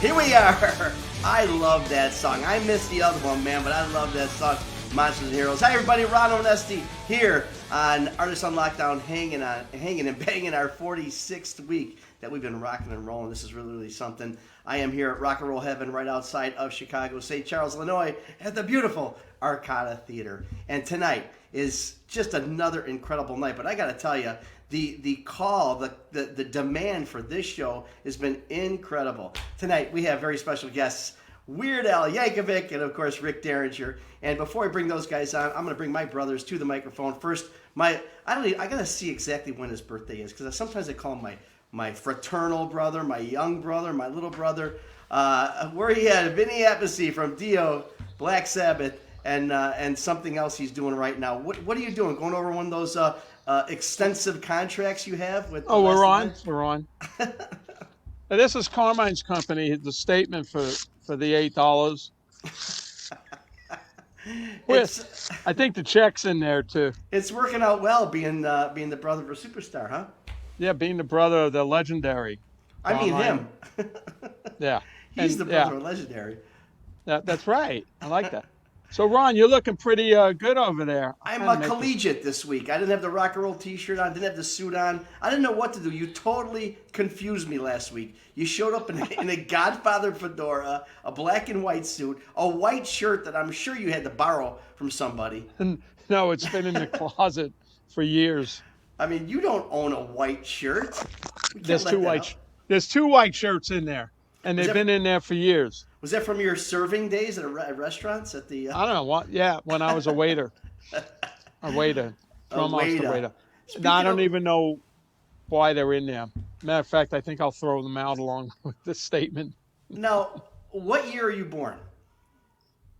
Here we are. I love that song. I missed the other one, man, but I love that song, Monsters and Heroes. Hi, everybody. Ron Onesti here on Artists on Lockdown, hanging and banging our 46th week that we've been rocking and rolling. This is really, really something. I am here at Rock and Roll Heaven right outside of Chicago, St. Charles, Illinois, at the beautiful Arcada Theater. And tonight is just another incredible night. But I got to tell you, the call, the demand for this show has been incredible. Tonight we have very special guests, Weird Al Yankovic and of course Rick Derringer. And before I bring those guys on, I'm going to bring my brothers to the microphone. First, I got to see exactly when his birthday is, because sometimes I call him my fraternal brother, my young brother, my little brother. Where he had Vinny Appice from Dio, Black Sabbath, and something else he's doing right now. What are you doing? Going over one of those extensive contracts you have with? Oh, we're on. This is Carmine's company. The statement for the $8. I think the check's in there too. It's working out well being the brother of a superstar, huh? Yeah, being the brother of the legendary. I mean him. Yeah, he's the brother of legendary. That's right. I like that. So, Ron, you're looking pretty good over there. I'm a collegiate this week. I didn't have the rock and roll T-shirt on. Didn't have the suit on. I didn't know what to do. You totally confused me last week. You showed up in a Godfather fedora, a black and white suit, a white shirt that I'm sure you had to borrow from somebody. No, it's been in the closet for years. I mean, you don't own a white shirt. There's two white shirts in there, and they've been in there for years. Was that from your serving days at restaurants at the? I don't know what. Yeah, when I was a waiter, drum master waiter. No, I don't even know why they're in there. Matter of fact, I think I'll throw them out along with this statement. Now, what year are you born?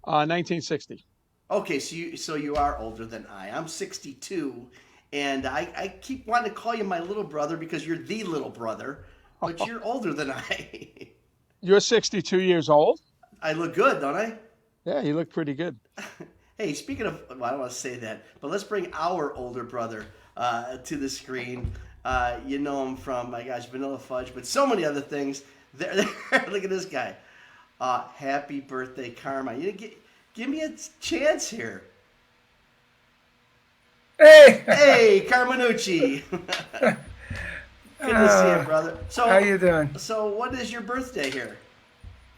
1960. Okay, so you are older than I. I'm 62, and I keep wanting to call you my little brother because you're the little brother, but you're older than I. You're 62 years old? I look good, don't I? Yeah, you look pretty good. Hey, speaking of, well, I don't want to say that, but let's bring our older brother to the screen. You know him from, my gosh, Vanilla Fudge, but so many other things. There, look at this guy. Happy birthday, Carmine. Give me a chance here. Hey, Carminucci. Good to see you, brother. So, how you doing? So, what is your birthday here?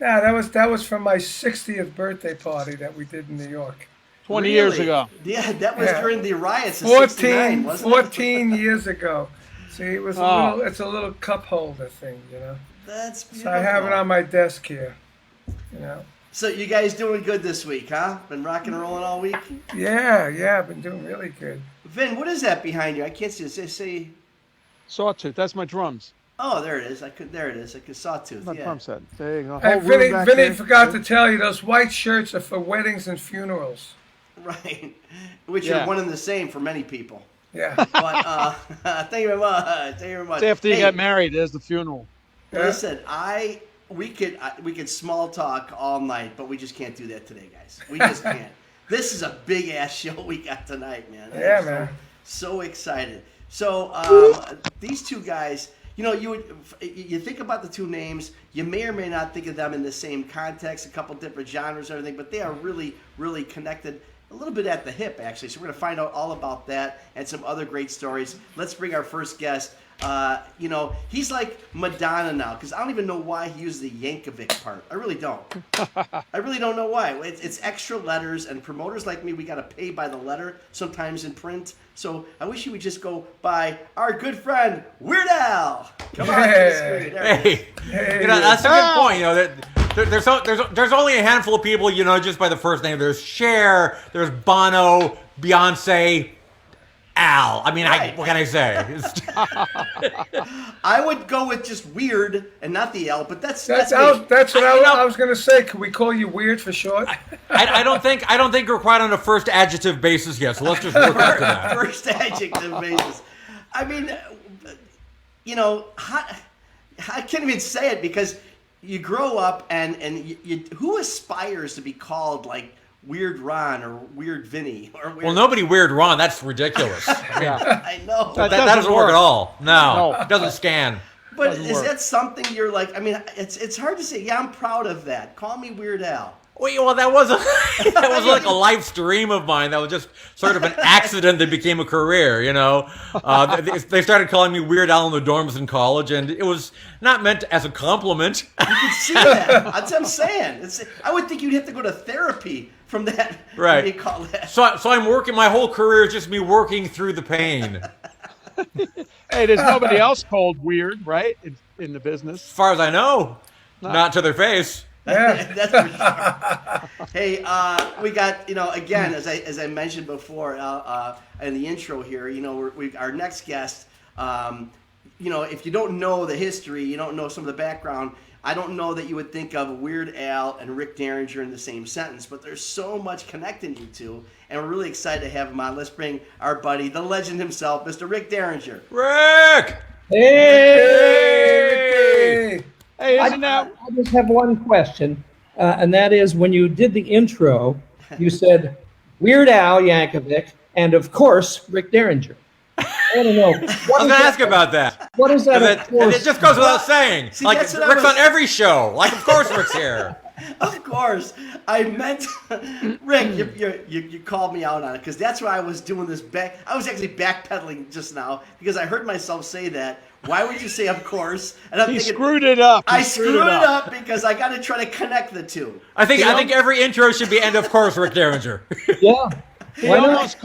Yeah, that was from my 60th birthday party that we did in New York. 20 years ago. Yeah, that was during the riots of 69, wasn't it? 14 years ago. See, it was it's a little cup holder thing, you know. That's beautiful. So I have it on my desk here, you know. So you guys doing good this week, huh? Been rocking and rolling all week? Yeah, I've been doing really good. Vin, what is that behind you? I can't see it. Say. Sawtooth. That's my drums. Oh, there it is. There it is. Like a sawtooth. My drum set. There you go. Hey, Vinny forgot to tell you, those white shirts are for weddings and funerals. Right. Which are one and the same for many people. Yeah. But thank you very much. It's after you get married, there's the funeral. Listen, we could small talk all night, but we just can't do that today, guys. We just can't. This is a big ass show we got tonight, man. Yeah, man. So excited. So these two guys, you know, you think about the two names, you may or may not think of them in the same context, a couple different genres and everything, but they are really, really connected. A little bit at the hip, actually. So we're going to find out all about that and some other great stories. Let's bring our first guest. You know, he's like Madonna now, because I don't even know why he used the Yankovic part. I really don't. I really don't know why. It's extra letters, and promoters like me, we got to pay by the letter sometimes in print. So I wish he would just go by our good friend, Weird Al. Come on. Hey. You know, that's a good point. You know, there's only a handful of people, you know, just by the first name. There's Cher, there's Bono, Beyonce, Al. I mean, right. What can I say? I would go with just Weird and not the L, but that's what I was going to say. Could we call you Weird for short? I don't think we're quite on a first adjective basis yet. So let's just work up to that. First adjective basis. I mean, you know, I can't even say it because you grow up and who aspires to be called like Weird Ron or Weird Vinny or Weird... Well, nobody Weird Ron. That's ridiculous. I know. That doesn't work at all. No, it doesn't scan. But Doesn't is work. that something you're like? I mean, it's hard to say. Yeah, I'm proud of that. Call me Weird Al. Wait, well, that was like a life dream of mine. That was just sort of an accident that became a career. They started calling me Weird Al in the dorms in college, and it was not meant as a compliment. You can see that. That's what I'm saying. I would think you'd have to go to therapy from that. Right. What do you call that? So I'm working. My whole career is just me working through the pain. Hey, there's nobody else called Weird, right? In the business. As far as I know, not to their face. Yeah. That's for sure. Hey, we got, again, as I mentioned before in the intro here, our next guest, if you don't know the history, you don't know some of the background, I don't know that you would think of Weird Al and Rick Derringer in the same sentence, but there's so much connecting you two, and we're really excited to have him on. Let's bring our buddy, the legend himself, Mr. Rick Derringer. Rick! Hey! Hey, I just have one question, and that is when you did the intro, you said Weird Al Yankovic and, of course, Rick Derringer. I don't know. I was going to ask about that. What is that? Of And course? it just goes without saying. See, Like, that's Rick's what I was- on every show. Like, of course Rick's here. Of course, I meant Rick. You called me out on it because that's why I was doing this back. I was actually backpedaling just now because I heard myself say that. Why would you say of course? And I'm He thinking, screwed it up. I screwed it up because I got to try to connect the two. I think every intro should be end of course Rick Derringer. Yeah. He Why not? almost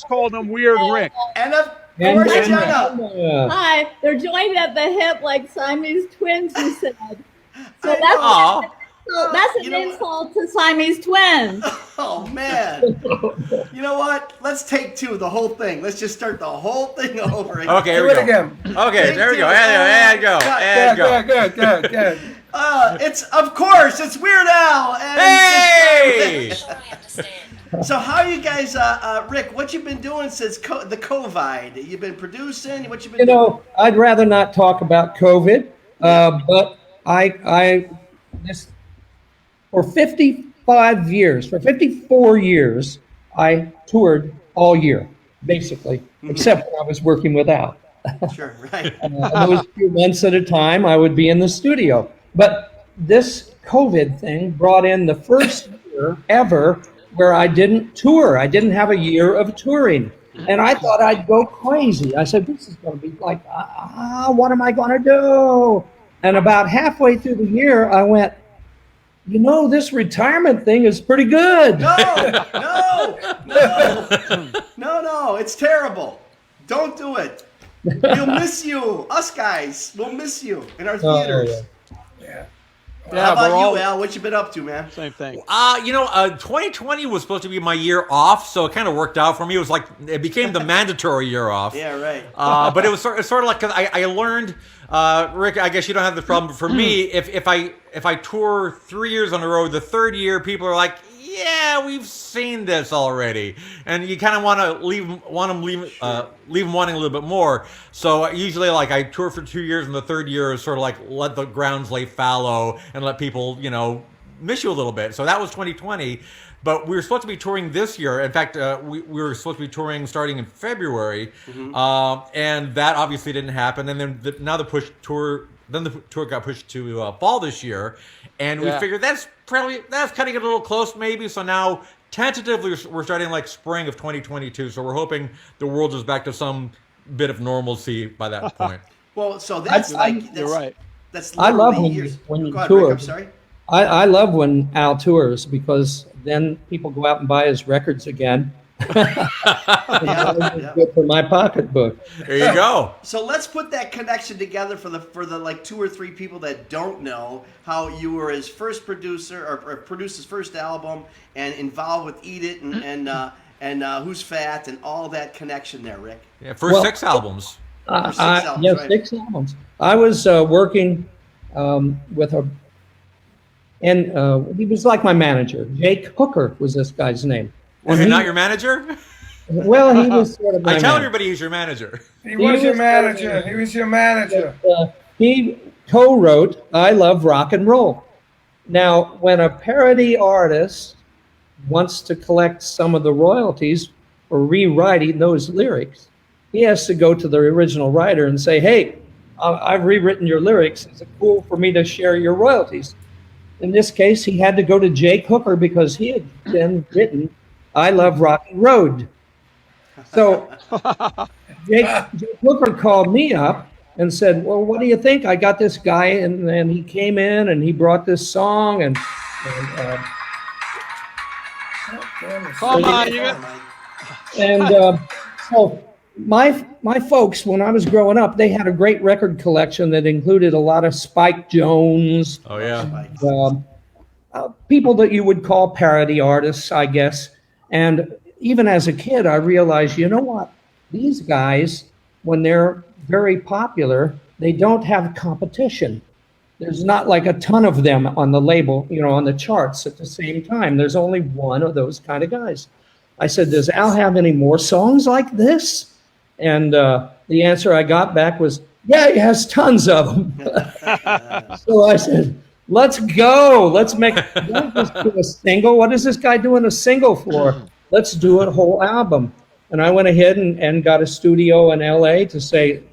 called him Weird Rick. And of And- course, and- Jenna. Hi, they're joined at the hip like Siamese twins, you said. So Aw. that's You an know what? insult to Siamese twins. Oh man! You know what? Let's take two. The whole thing. Let's just start the whole thing over again. Okay, here Do we it go. again. Okay, there we go. Take And go. two. And go. Good. It's of course it's Weird Al. And Hey! So how you guys, Rick? What you been doing since the COVID? You've been producing. What you been doing? I'd rather not talk about COVID, but for 54 years, I toured all year, basically, except when I was working with Al. Sure, right. It was a few months at a time I would be in the studio. But this COVID thing brought in the first year ever where I didn't tour. I didn't have a year of touring. And I thought I'd go crazy. I said, this is going to be like, what am I going to do? And about halfway through the year, I went, this retirement thing is pretty good. No, it's terrible. Don't do it. We'll miss you. Us guys, we'll miss you in our theaters. Yeah. How about we're all you, Al? What you been up to, man? same thing. 2020 was supposed to be my year off, so it kind of worked out for me. It became the mandatory year off. Yeah, right. But it was sort of like, because I learned, Rick, I guess you don't have this problem, but for me, if I tour 3 years on the road, the third year, people are like, yeah, we've seen this already, and you kind of want to leave them wanting a little bit more. So usually, like, I tour for 2 years, and the third year is sort of like let the grounds lay fallow and let people, miss you a little bit. So that was 2020. But we were supposed to be touring this year. In fact, we were supposed to be touring starting in February, and that obviously didn't happen. And then the tour got pushed to fall this year, and we figured that's cutting it a little close, maybe. So now tentatively we're starting like spring of 2022. So we're hoping the world is back to some bit of normalcy by that point. Well, so that's You're right. That's I love literally when you Go ahead, tour. Rick, I'm sorry. I love when Al tours because then people go out and buy his records again. Yeah. Good for my pocketbook. There you go. So let's put that connection together for the like 2 or 3 people that don't know how you were his first producer or produced his first album and involved with Eat It and Who's Fat and all that connection there, Rick. Yeah, first 6 albums. Or 6 albums, right. 6 albums. I was working with and he was like my manager. Jake Hooker was this guy's name. Was he not your manager? Well, he was sort of my I tell manager. everybody he's your manager. He was your manager. He co-wrote I Love Rock and Roll. Now, when a parody artist wants to collect some of the royalties for rewriting those lyrics, he has to go to the original writer and say, hey, I've rewritten your lyrics. Is it cool for me to share your royalties? In this case, he had to go to Jake Hooker because he had then written I Love Rocky Road. So Jake Hooker called me up and said, well, what do you think? I got this guy, and he came in and he brought this song, and Come on, you so my folks, when I was growing up, they had a great record collection that included a lot of Spike Jones. Oh yeah. People that you would call parody artists, I guess. And even as a kid, I realized, you know what? These guys, when they're very popular, they don't have competition. There's not like a ton of them on the label, on the charts at the same time. There's only one of those kind of guys. I said, does Al have any more songs like this? And the answer I got back was, yeah, he has tons of them. So I said, let's go. Let's just do a single. What is this guy doing a single for? Let's do a whole album. And I went ahead and got a studio in LA to say,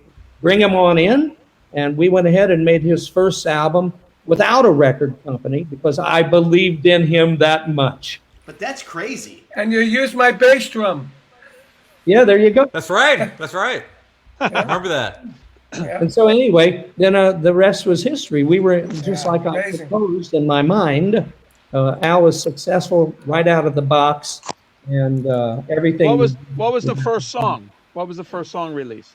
bring him on in. And we went ahead and made his first album without a record company because I believed in him that much. But that's crazy. And you used my bass drum. Yeah, there you go. That's right. That's right. I remember that. Yeah. And so anyway, then the rest was history. We were just like I amazing. proposed in my mind. Al was successful right out of the box, and everything. What was the first song? What was the first song released?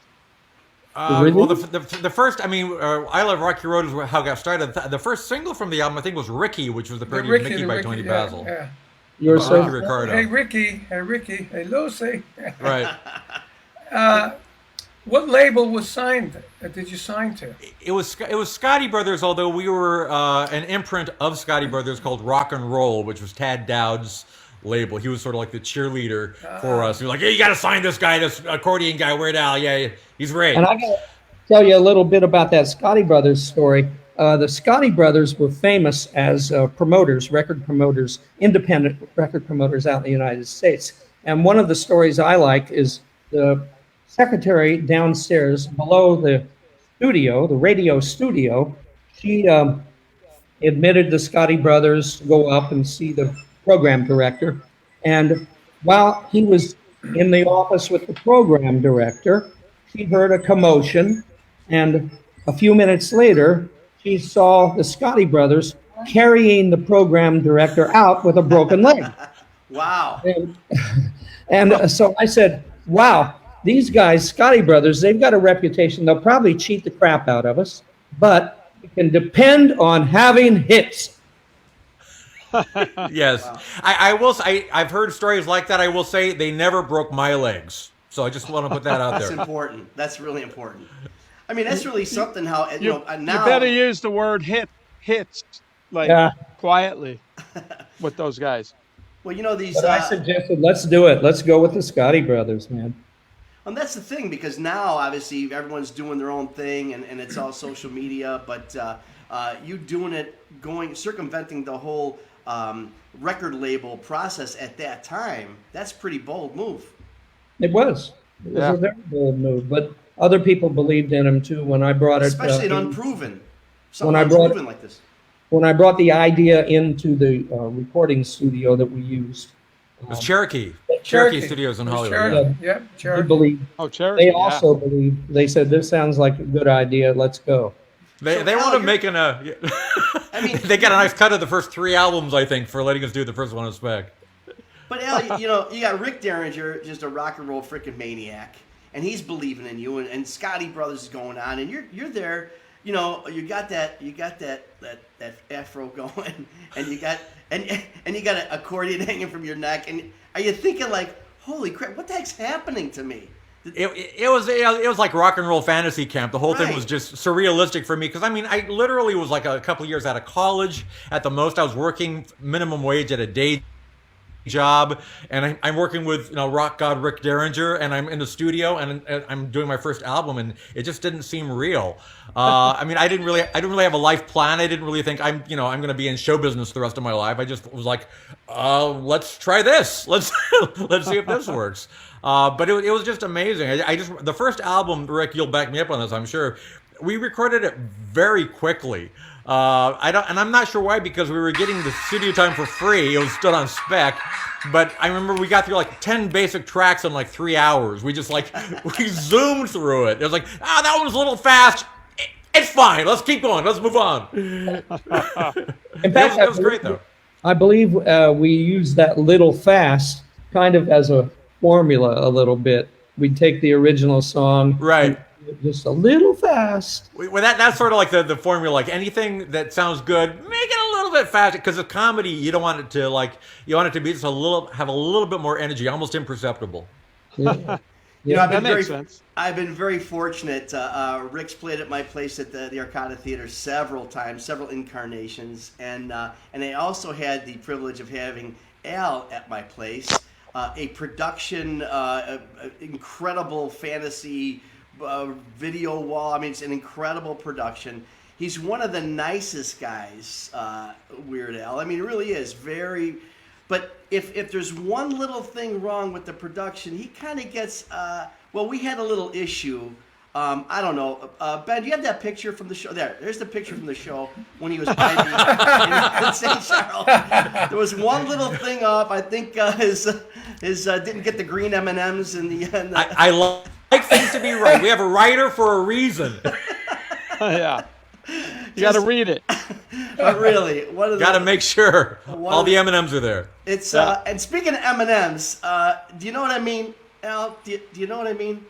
Well, the first, I Love Rocky Road is how it got started. The first single from the album, I think, was Ricky, which was the parody of Mickey by Tony Basil. Yeah. You're so Ricky Ricardo. Hey, Ricky. Hey, Lucy. Right. What label was signed? Did you sign to? It was Scotty Brothers, although we were an imprint of Scotty Brothers called Rock and Roll, which was Tad Dowd's label. He was sort of like the cheerleader for us. He was like, "Hey, you got to sign this guy, this accordion guy. Weird Al. Yeah, he's great." And I got to tell you a little bit about that Scotty Brothers story. The Scotty Brothers were famous as promoters, record promoters, independent record promoters out in the United States. And one of the stories I like is the secretary downstairs below the studio, the radio studio. She admitted the Scotty Brothers to go up and see the program director. And while he was in the office with the program director, she heard a commotion. And a few minutes later, she saw the Scotty Brothers carrying the program director out with a broken leg. Wow. And so I said, wow, these guys, Scotty Brothers, they've got a reputation. They'll probably cheat the crap out of us, but we can depend on having hits. Yes. Wow. I will say, I've heard stories like that. I will say they never broke my legs. So I just want to put that out there. That's important. That's really important. I mean, that's really something how, now... You better use the word hits, quietly with those guys. Well, these... But I suggested, let's do it. Let's go with the Scotty Brothers, man. And that's the thing, because now, obviously, everyone's doing their own thing, and it's all social media, but you doing it, circumventing the whole record label process at that time, that's a pretty bold move. It was. It was a very bold move, but other people believed in him, too, when I brought it... Especially unproven. Something unproven like this. When I brought the idea into the recording studio that we used. It was Cherokee Studios in Hollywood. Yeah, Cherokee. They believed. Oh, Cherokee. They also believed. They said, this sounds like a good idea. Let's go. They want to make they got a nice cut of the first 3 albums, I think, for letting us do the first one on spec. But Al, you got Rick Derringer, just a rock and roll freaking maniac, and he's believing in you, and Scotty Brothers is going on, and you're there. You got that afro going, and you got an accordion hanging from your neck, and are you thinking like, holy crap, what the heck's happening to me? It was like rock and roll fantasy camp. The whole thing was just surrealistic for me because I literally was like a couple of years out of college. At the most, I was working minimum wage at a day job, and I'm working with rock god Rick Derringer, and I'm in the studio and I'm doing my first album, and it just didn't seem real. I didn't really have a life plan. I didn't really think I'm going to be in show business the rest of my life. I just was like, let's try this. Let's see if this works. But it was just amazing. The first album, Rick, you'll back me up on this, I'm sure. we recorded it very quickly. I'm not sure why, because we were getting the studio time for free. It was stood on spec, but I remember we got through like 10 basic tracks in like 3 hours. We just we zoomed through it. It was like, that one was a little fast. It's fine. Let's keep going. Let's move on. In fact, it was great though. I believe we used that little fast kind of as a formula a little bit. We'd take the original song, right? Just a little fast. Well, that's sort of like the formula. Like anything that sounds good, make it a little bit faster. Because a comedy, you don't want it to you want it to be just have a little bit more energy, almost imperceptible. Yeah. That makes sense. I've been very fortunate. Rick's played at my place at the Arcada Theater several times, several incarnations, and I also had the privilege of having Al at my place. A production, incredible fantasy video wall. I mean, it's an incredible production. He's one of the nicest guys, Weird Al. I mean, he really is very. But if there's one little thing wrong with the production, he kind of gets. Well, we had a little issue. I don't know. Ben, do you have that picture from the show? There's the picture from the show when he was piping in St. Charles. There was one little thing up. I think his didn't get the green M&Ms in the end. I like things to be right. We have a writer for a reason. Yeah. You got to read it. But really, got to make sure all the M&Ms are there. It's and speaking of M&Ms, do you know what I mean, Al? Do you know what I mean?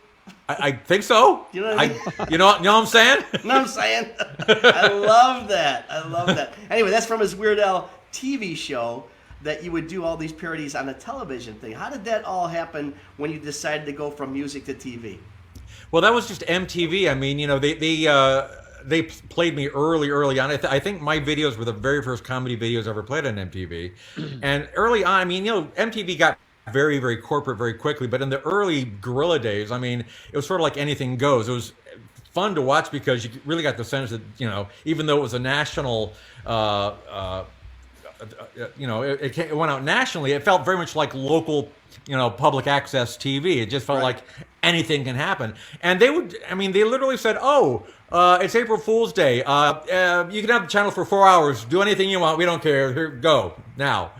I think so. You know what I mean? You know what I'm saying? You know what I'm saying? I love that. Anyway, that's from his Weird Al TV show that you would do all these parodies on a television thing. How did that all happen when you decided to go from music to TV? Well, that was just MTV. I mean, they played me early on. I think my videos were the very first comedy videos ever played on MTV. And early on, I mean, MTV got very, very corporate very quickly. But in the early guerrilla days, I mean, it was sort of like anything goes. It was fun to watch because you really got the sense that, even though it was a national, it went out nationally, it felt very much like local, public access TV. It just felt like anything can happen. And they literally said, it's April Fool's Day. You can have the channel for 4 hours. Do anything you want. We don't care. Here, go now.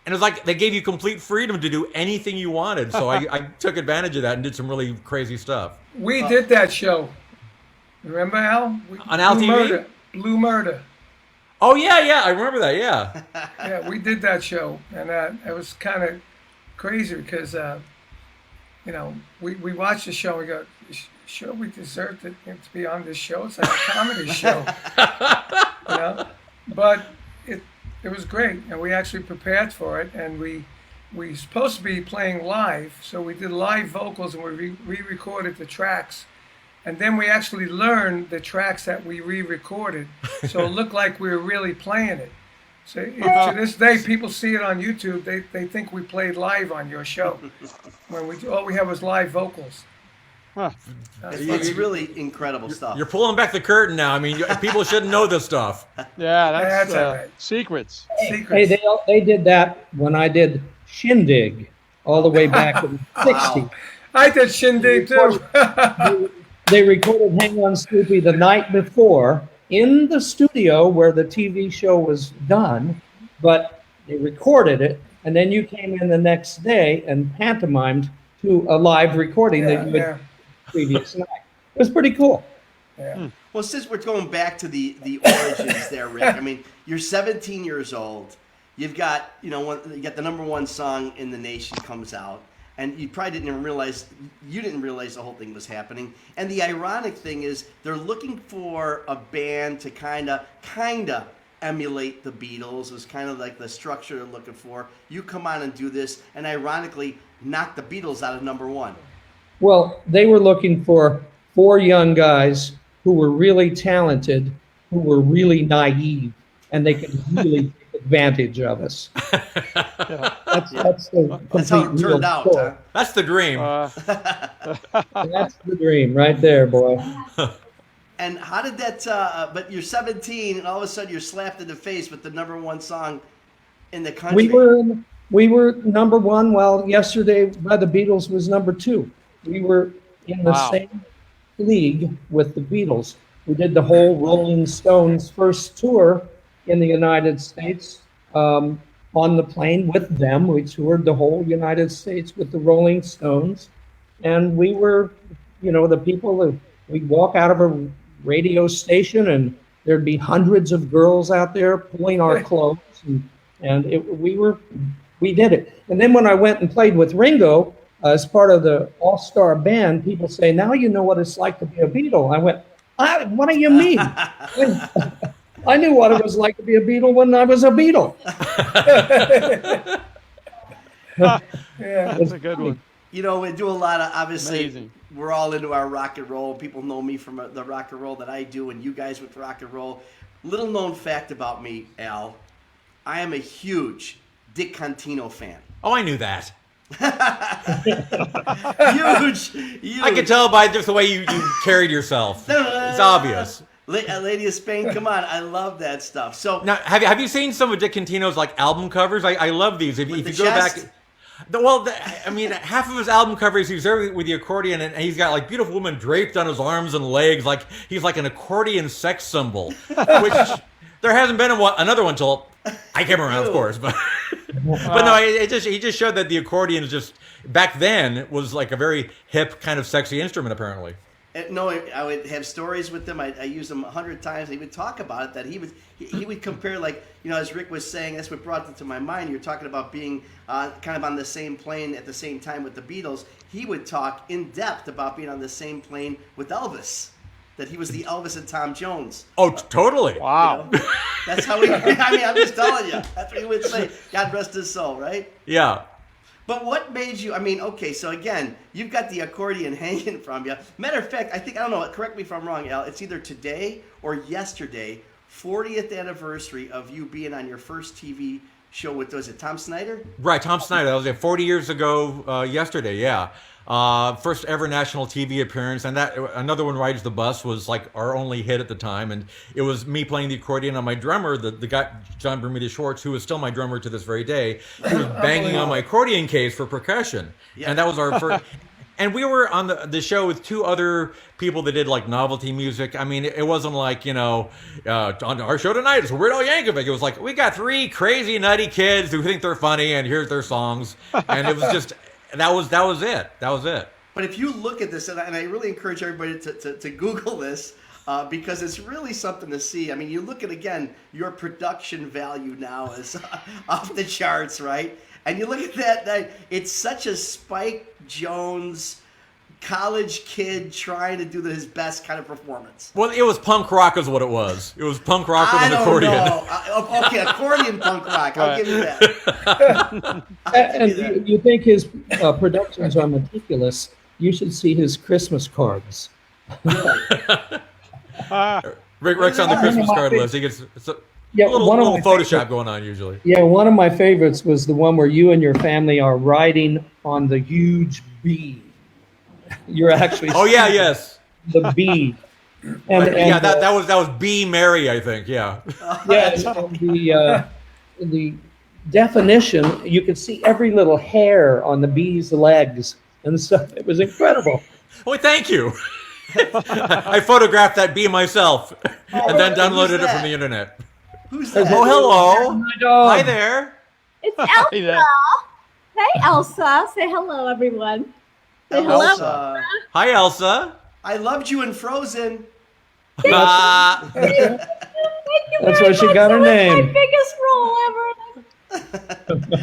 And it was like they gave you complete freedom to do anything you wanted. So I took advantage of that and did some really crazy stuff. We did that show. Remember, Al? On Al TV? Blue Murder. Oh, yeah. I remember that, yeah. Yeah, we did that show. And it was kind of crazy because, we watched the show and we go, sure we deserve to be on this show. It's like a comedy show. But it was great, and we actually prepared for it, and we supposed to be playing live, so we did live vocals and we re-recorded the tracks, and then we actually learned the tracks that we re-recorded, so it looked like we were really playing it. So to this day, people see it on YouTube. They think we played live on your show when all we had was live vocals. Huh. It's really incredible stuff. You're pulling back the curtain now. I mean, people shouldn't know this stuff. Yeah, that's right. Secrets. Hey, they did that when I did Shindig all the way back in the 60s. I did Shindig too. They recorded Hang On Snoopy the night before in the studio where the TV show was done, but they recorded it, and then you came in the next day and pantomimed to a live recording that you had previous night. It was pretty cool. Yeah. Well, since we're going back to the origins there, Rick, I mean, you're 17 years old. You've got, you got the number one song in the nation comes out, and you probably didn't realize the whole thing was happening. And the ironic thing is they're looking for a band to kind of emulate the Beatles. Is kind of like the structure they're looking for. You come on and do this, and ironically knock the Beatles out of number one. Well, they were looking for 4 young guys who were really talented, who were really naive, and they could really take advantage of us. That's how it turned out. Huh? That's the dream. That's the dream right there, boy. And how did that, but you're 17 and all of a sudden you're slapped in the face with the number one song in the country. We were number one, while Yesterday by the Beatles was number 2. We were in the same league with the Beatles. We did the whole Rolling Stones first tour in the United States on the plane with them. We toured the whole United States with the Rolling Stones. And we were, the people that we'd walk out of a radio station and there'd be hundreds of girls out there pulling our clothes. We did it. And then when I went and played with Ringo as part of the all-star band, people say, now you know what it's like to be a Beatle. I went, what do you mean? I knew what it was like to be a Beatle when I was a Beatle. That's a good one. We do a lot of, obviously, Amazing. We're all into our rock and roll. People know me from the rock and roll that I do, and you guys with rock and roll. Little known fact about me, Al, I am a huge Dick Contino fan. Oh, I knew that. Huge. I could tell by just the way you carried yourself. It's obvious. Lady of Spain, come on. I love that stuff. So Now, have you seen some of Dick Contino's album covers? I love these. If you go back, half of his album covers he's there with the accordion, and he's got beautiful women draped on his arms and legs, like he's like an accordion sex symbol. Which there hasn't been another one till I came around, of course, but no, he just showed that the accordion is just back then was like a very hip kind of sexy instrument, apparently. No, I would have stories with them. I used them 100 times. He would talk about it, that he would compare, as Rick was saying, that's what brought it to my mind. You're talking about being kind of on the same plane at the same time with the Beatles. He would talk in depth about being on the same plane with Elvis, that he was the Elvis of Tom Jones. Oh, totally. Wow. That's how I'm just telling you. That's what he would say. God rest his soul, right? Yeah. But what made you, so again, you've got the accordion hanging from you. Matter of fact, I don't know, correct me if I'm wrong, Al, it's either today or yesterday, 40th anniversary of you being on your first TV show with, was it Tom Snyder? Right, Tom Snyder. That was 40 years ago yesterday, yeah. First ever national TV appearance, and that Another One Rides the Bus was our only hit at the time, and it was me playing the accordion on my drummer, the guy John Bermuda Schwartz, who is still my drummer to this very day. He was banging on my accordion case for percussion, and that was our first. And we were on the show with two other people that did novelty music. It wasn't on our show tonight it's Weird Al Yankovic. It was we got three crazy nutty kids who think they're funny, and here's their songs, and it was just. That was it. That was it. But if you look at this, and I really encourage everybody to Google this, because it's really something to see. You look at, again, your production value now is off the charts, right? And you look at that, it's such a Spike Jonze college kid trying to do his best kind of performance. Well, it was punk rock is what it was. It was punk rock with an accordion. Okay, accordion punk rock. I'll give you that. And you think his productions are meticulous. You should see his Christmas cards. Rick's on the Christmas card list. He gets a little Photoshop going on usually. Yeah, one of my favorites was the one where you and your family are riding on the huge bee. You're actually yes, the bee. That was B. Mary, I think. Yeah. The definition, you could see every little hair on the bee's legs and stuff. It was incredible. Well, thank you. I photographed that bee myself and then downloaded it from the internet. Who's that? Oh, hello. Hi there. It's Elsa. Hey, Elsa. Say hello, everyone. Say hello. Elsa. Hi, Elsa. I loved you in Frozen. That's why she got her name. My biggest role ever.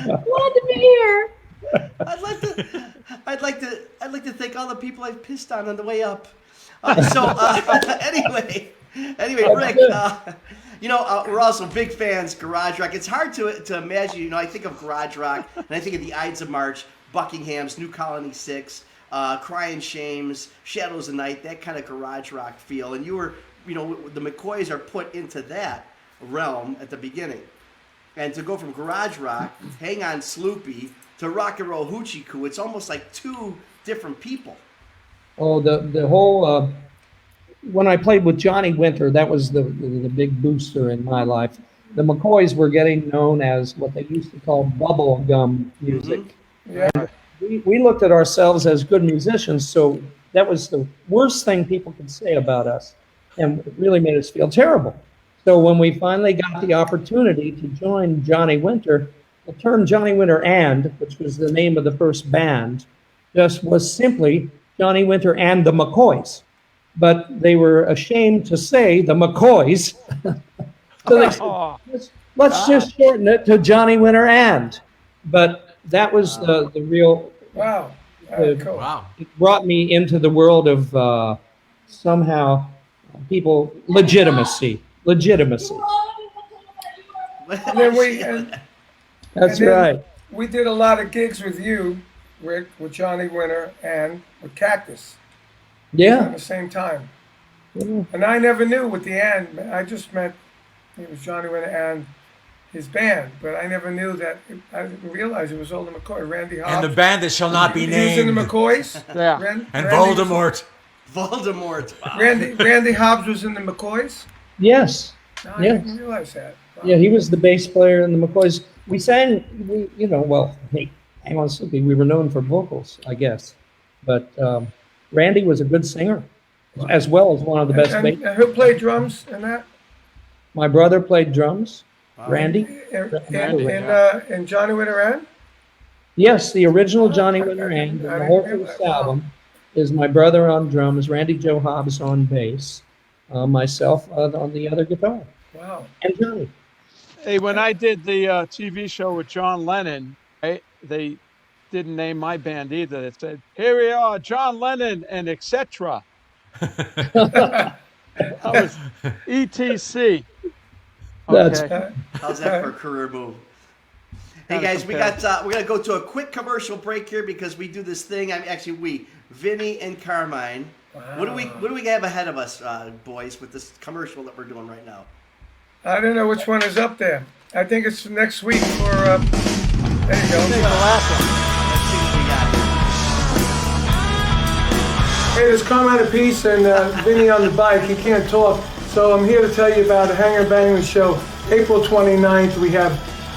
Glad to be here. I'd like to thank all the people I've pissed on the way up. Anyway, Rick, we're also big fans. Garage rock. It's hard to imagine. I think of garage rock and I think of the Ides of March, Buckingham's, New Colony 6, Crying Shames, Shadows of Night, that kind of garage rock feel. And you were, the McCoys are put into that realm at the beginning. And to go from garage rock, Hang On Sloopy, to rock and roll hoochie coo, it's almost like two different people. Oh, the whole when I played with Johnny Winter, that was the big booster in my life. The McCoys were getting known as what they used to call bubble gum music. Yeah. We looked at ourselves as good musicians, so that was the worst thing people could say about us. and it really made us feel terrible. So when we finally got the opportunity to join Johnny Winter, the term Johnny Winter and, which was the name of the first band, just was simply Johnny Winter and the McCoys. But they were ashamed to say the McCoys. So they said, let's just shorten it to Johnny Winter and. But that was the real. Wow. Cool. Wow. It brought me into the world of somehow people legitimacy. And then That's and then right. we did a lot of gigs with you, Rick, with Johnny Winter and with Cactus at Yeah. the same time. Yeah. And I never knew with the and. I just met it was Johnny Winter and his band, but I never knew that. I didn't realize it was all the McCoy, Randy Hobbs. And the band that shall not be He was in the named. McCoys. Yeah. And Randy- Voldemort. Voldemort. Wow. Randy Hobbs was in the McCoys. Yes. No, I Yes. didn't realize that. Wow. Yeah, he was the bass player in the McCoys. We sang, hey, hang on a second. We were known for vocals, I guess. But Randy was a good singer, as well as one of the best bass. And who played drums in that? My brother played drums. Randy? In Johnny Winter and? Yes, the original Johnny Winter and I the whole didn't first realize- album is my brother on drums, Randy Joe Hobbs on bass, myself on the other guitar, Wow. and Johnny. Hey, when I did the TV show with John Lennon, right, they didn't name my band either. It said, "Here we are, John Lennon and etc." That was ETC. That's Okay. How's that for a career move? Hey Gotta guys, compare. we're gonna go to a quick commercial break here because we do this thing. Vinny and Carmine. What do we have ahead of us, boys, with this commercial that we're doing right now? I don't know which one is up there. I think it's next week for. There you I think go. the last one. Let's see what we got here. Hey, there's Carmine Apiece and Vinny on the bike. He can't talk, so I'm here to tell you about the Hangin Bangin show, April 29th. We have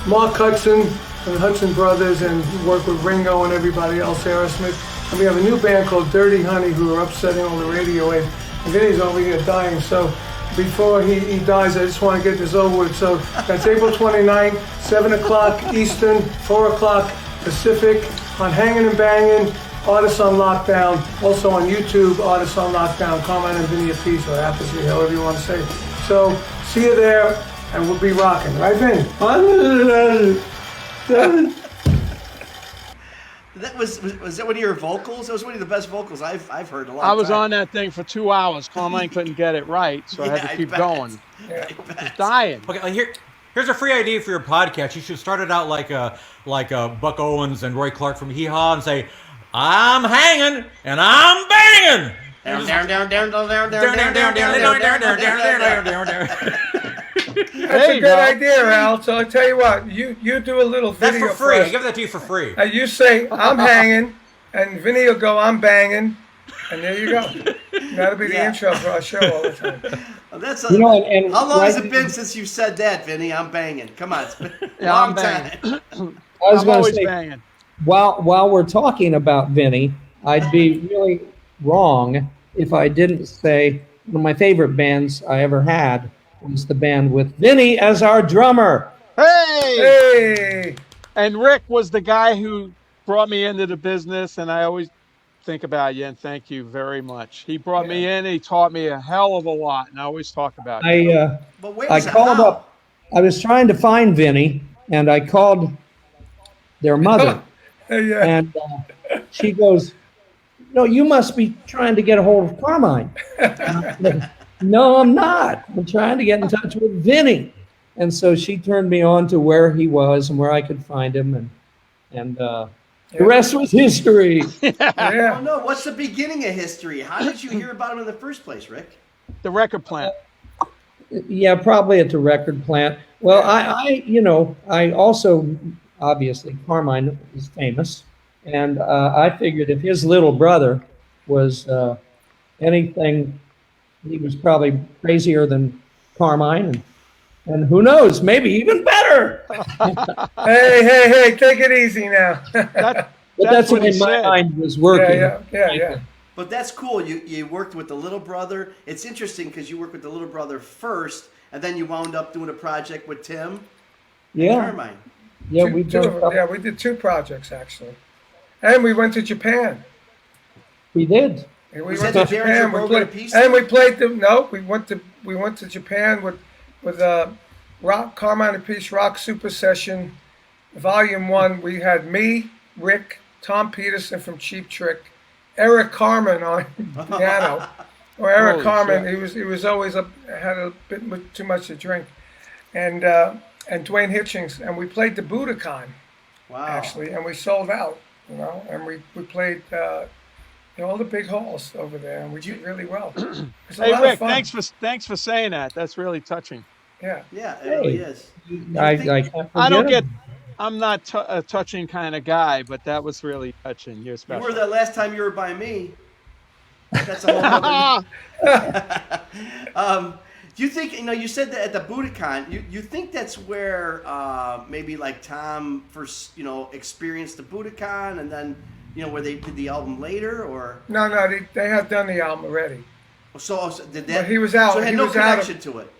Mark Hudson and Hudson Brothers, and we work with Ringo and everybody else, Aerosmith. And we have a new band called Dirty Honey who are upsetting all the radio waves. And Vinny's over here dying, so before he dies, I just want to get this over with. So that's April 29th, 7 o'clock Eastern, 4 o'clock Pacific on Hangin' and Bangin', Artists on Lockdown. Also on YouTube, Artists on Lockdown, Carmine and Vinny Apiece, or Apathy, however you want to say it. So see you there, and we'll be rocking. Right, Vin? Was that one of your vocals? That was one of the best vocals I've heard in a long I was time. on that thing for 2 hours. Carmine couldn't get it right, so I had Yeah, to keep bet. going. I He's bet. dying. Okay, here's a free idea for your podcast. You should start it out like Buck Owens and Roy Clark from Hee Haw and say, "I'm hanging and I'm banging." Down, down, down, down, down, down, Down, down, down, down, down, down, down, down, down, down, down. That's There a you good go. idea, Al. So I tell you what, you do a little That's video for free. I us. give that to you for free. You say, I'm hanging, and Vinny will go, I'm banging, and there you go. That'll be the Yeah. intro for our show all the time. That's and how long has right- it been since you said that, Vinny? I'm banging. Come on, it's been a Yeah, long I'm banging. time. I was I'm going to always say, banging. while we're talking about Vinny, I'd be really wrong if I didn't say one of my favorite bands I ever had was the band with Vinny as our drummer. Hey! Hey! And Rick was the guy who brought me into the business, and I always think about you and thank you very much. He brought me in. He taught me a hell of a lot, and I always talk about you. But where I is it? called How? up. I was trying to find Vinny, and I called their mother, Yeah. and she goes, "No, you must be trying to get a hold of Carmine." No, I'm not. I'm trying to get in touch with Vinny. And so she turned me on to where he was and where I could find him, and the rest was history. Oh Yeah. no, what's the beginning of history? How did you hear about him in the first place, Rick? The record plant. Yeah, probably at the record plant. Well, I also, obviously, Carmine is famous, and I figured if his little brother was anything, he was probably crazier than Carmine, and who knows, maybe even better. Hey, take it easy now. But that's That's what the way he my said. mind was working. Yeah. But that's cool. You worked with the little brother. It's interesting because you worked with the little brother first, and then you wound up doing a project with Tim and Carmine. Yeah, we did 2 projects actually, and we went to Japan. We did. And we Was went that to the Japan. Derringer We played, piece? and we played the no. We went to Japan with Rock Carmine and Peace Rock Super Session, Volume 1. We had me, Rick, Tom Peterson from Cheap Trick, Eric Carmen on piano. Or Eric Carmen, he was always had a bit too much to drink, and Dwayne Hitchings, and we played the Budokan, actually, and we sold out, and we played all the big halls over there, and we did really well. Hey Rick, thanks for saying that. That's really touching. Yeah, it really is. I don't get. I'm not a touching kind of guy, but that was really touching. You're special. You were that last time you were by me. That's a whole other. Do you think, you said that at the Budokan, you think that's where maybe like Tom first, experienced the Budokan, and then, where they did the album later, or? No, they had done the album already. So did that? But he was out. So it had no connection to it.